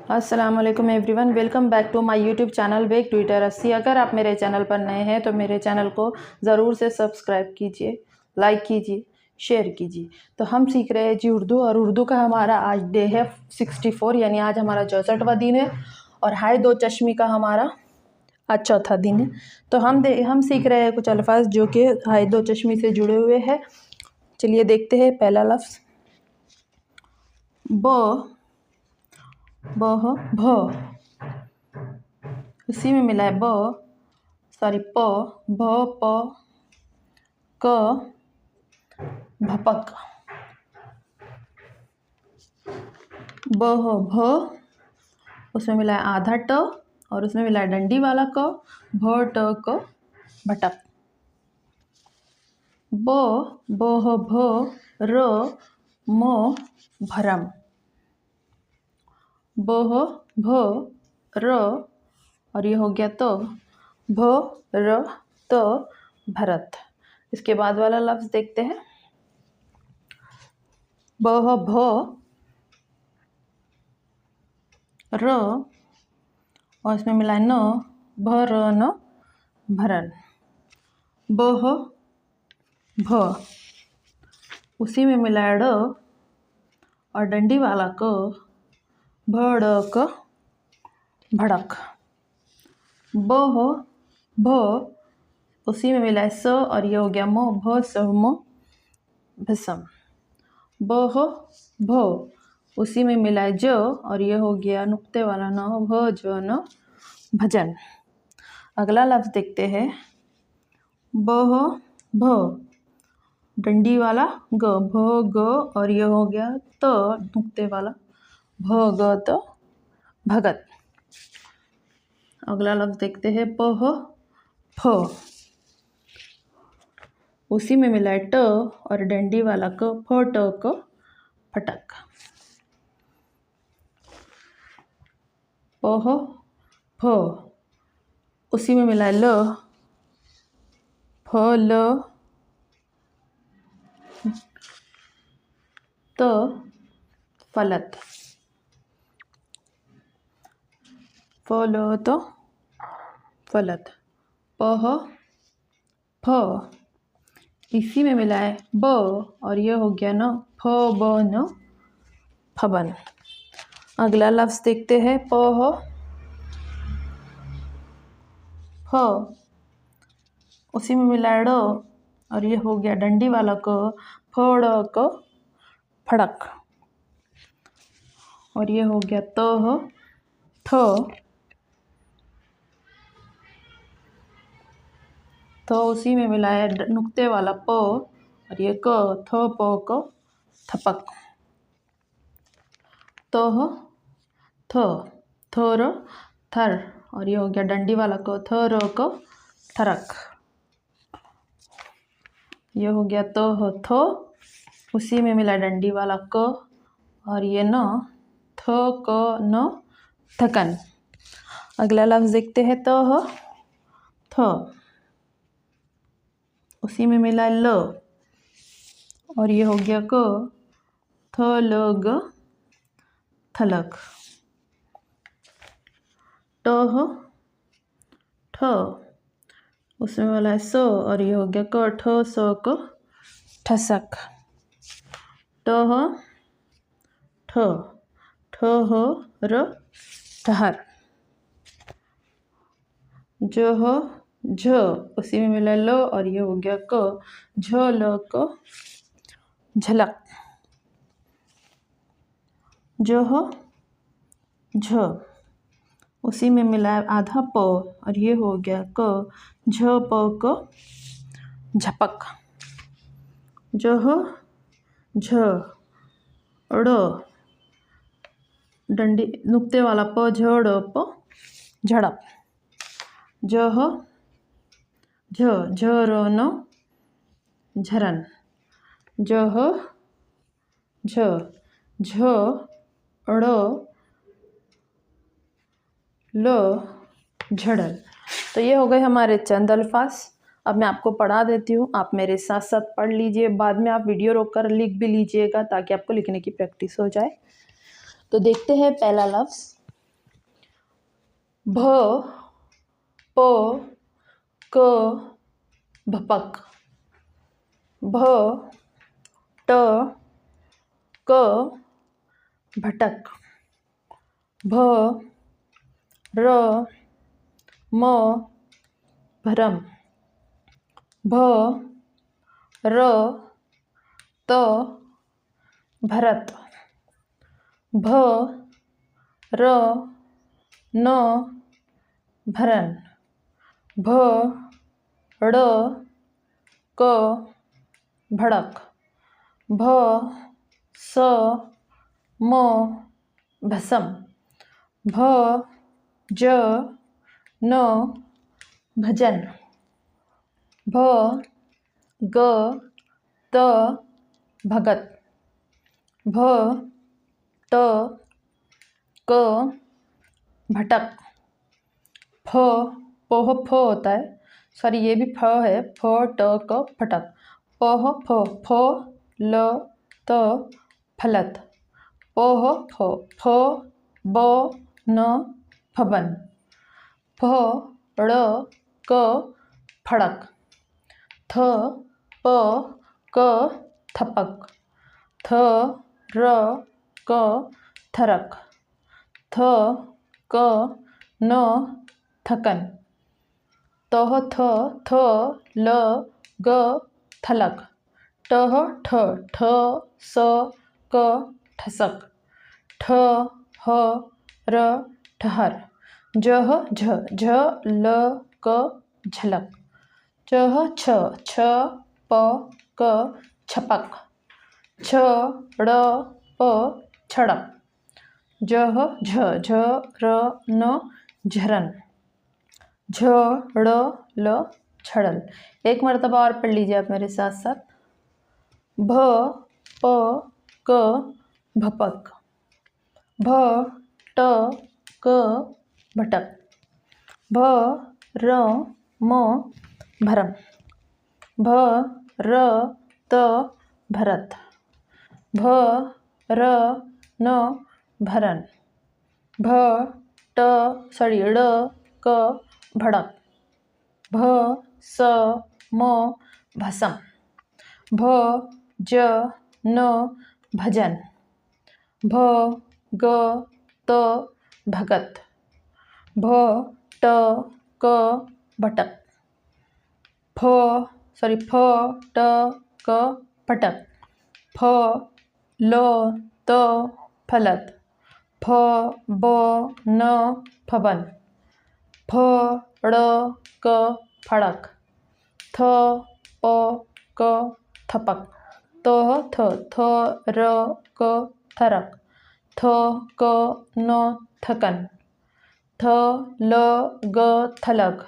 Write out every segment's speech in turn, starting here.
अस्सलाम वालेकुम everyone, welcome back to my YouTube channel bake Twitter 80। अगर आप मेरे चैनल पर नए हैं तो मेरे चैनल को ज़रूर से सब्सक्राइब कीजिए, लाइक कीजिए, शेयर कीजिए। तो हम सीख रहे हैं जी उर्दू, और उर्दू का हमारा आज डे है 64, यानी आज हमारा 64वां दिन है, और हाय दो चश्मी का हमारा आज चौथा दिन है। तो हम सीख रहे हैं कुछ अल्फाज जो कि हाय दो चश्मी से जुड़े हुए हैं। चलिए देखते हैं। पहला लफ्ज़ ब, बह, भ, उसी में मिला है ब, सॉरी प, भ, प, क, भपक, बह, भ, उसमें मिला है आधा ट, और उसमें मिला है डंडी वाला क, भ, ट, क, भटक, ब, बह, भ, र, म, भरम, बह, भ, र, और ये हो गया तो, भ, र, तो, भरत। इसके बाद वाला लफ्ज़ देखते हैं। बह, भ, र, और इसमें मिला है न, भ, र, न, भरन, बह, भ, उसी में मिला है ड, और डंडी वाला क, भ, ड, क, भड़क, बह, भ, उसी में मिला है स, और ये हो गया म, भ, स, म, भसम, बह, भ, उसी में मिला है ज, और ये हो गया नुक्ते वाला न, भ, ज, न, भजन। अगला लफ्ज़ देखते हैं। बह, भ, डंडी वाला ग, भ, ग, और ये हो गया त, नुक्ते वाला भ, ग, त, भगत। अगला लफ्ज़ देखते हैं। पह, फ, उसी में मिला है ट, और डंडी वाला क, फ, ट, क, फटक, पह, फ, उसी में मिला है ल, फ, ल, त, फलत, फ, ल, त, फलत, पह, फ, इसी में मिला है ब, और ये हो गया न, फ, ब, न, फबन। अगला लफ्ज़ देखते हैं। पह, फ, उसी में मिला है ड, और ये हो गया डंडी वाला क, फ, ड़, क, फड़क, और ये हो गया तह, थ, तो उसी में मिला है नुक्ते वाला प, और ये क, थ, प, क, थपक, तह, थ, थर, थर, और ये हो गया डंडी वाला क, थ, र, क, थरक, ये हो गया तह, थ, उसी में मिला डंडी वाला क, और ये न, थ, क, न, थकन। अगला लफ्ज़ देखते हैं। तह, थ, उसी में मिला ल, और ये हो गया क, थ, ल, ग, थलक, टह, ठ, उसमें वाला है स, और ये हो गया क, ठ, स, क, ठसक, टह, ठ, ठह, र, ठहर, जह, झ, उसी में मिला ल, और ये हो गया क, झ, ल, क, झलक, जह, झ, उसी में मिला है आधा प, और ये हो गया क, झ, प, क, झपक, जह, झ, ड़, डंडी नुक्ते वाला प, झ, ड़, प, झड़प, जह, झ, झ, र, न, झरन, जह, झ, झ, ड़, ल, झड़ल। तो ये हो गए हमारे चंद अल्फाज। अब मैं आपको पढ़ा देती हूँ, आप मेरे साथ साथ पढ़ लीजिए। बाद में आप वीडियो रोककर लिख भी लीजिएगा ताकि आपको लिखने की प्रैक्टिस हो जाए। तो देखते हैं पहला लफ्ज़। भ प क भपक, भ ट क भटक, भ र म भरम, भ र त भरत, भ र न भरन, भ ड़ क भड़क, भ स म भसम, भ ज न भजन, भ ग त भगत, भ ट क भटक, फ पोह फ होता है, सॉरी ये भी फ है, फ ट क फटक, पह फ फ ल त फलत, पोह फ फ ब न फबन, फ ड़ क फड़क, थ प क थपक, थ र क थरक, थ क न थकन, तह थ थ ल ग थलक, टह ठ ठ स क ठसक, ठ ह र ठहर, जह झ झ ल क झलक, चह छ छ प क छपक, छ ड़ प छड़क, जह झ झ र न झरन, झ ड़ ल छड़ल। एक मरतबा और पढ़ लीजिए आप मेरे साथ साथ। भ प क भपक, भ ट क भटक, भ र म भरम, भ र त भरत, भ र न भरन, भ ट ड़ क भड़क, भ स म भसम, भ ज न भजन, भ ग त भगत, भ ट क भटक, फ ट क फटक, फ ल त फलत, फ ब न फबन, फ ड़ क फड़क, थ प क थपक, तह थ थ र क थरक, थ क न थकन, थ ल ग थलक,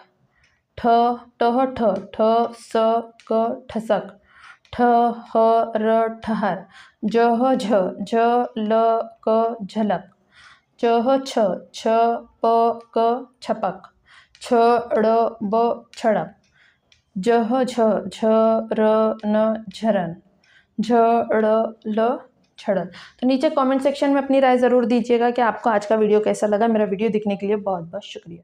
टह ठ ठ स क ठसक, ठ ह र ठहर, जह झ झ ल क झलक, चह छ छ प क छपक, छ ड़ ब छड़क, जह झ झ र न झरन, झ ड़ ल छड़ल। तो नीचे कमेंट सेक्शन में अपनी राय ज़रूर दीजिएगा कि आपको आज का वीडियो कैसा लगा। मेरा वीडियो देखने के लिए बहुत बहुत शुक्रिया।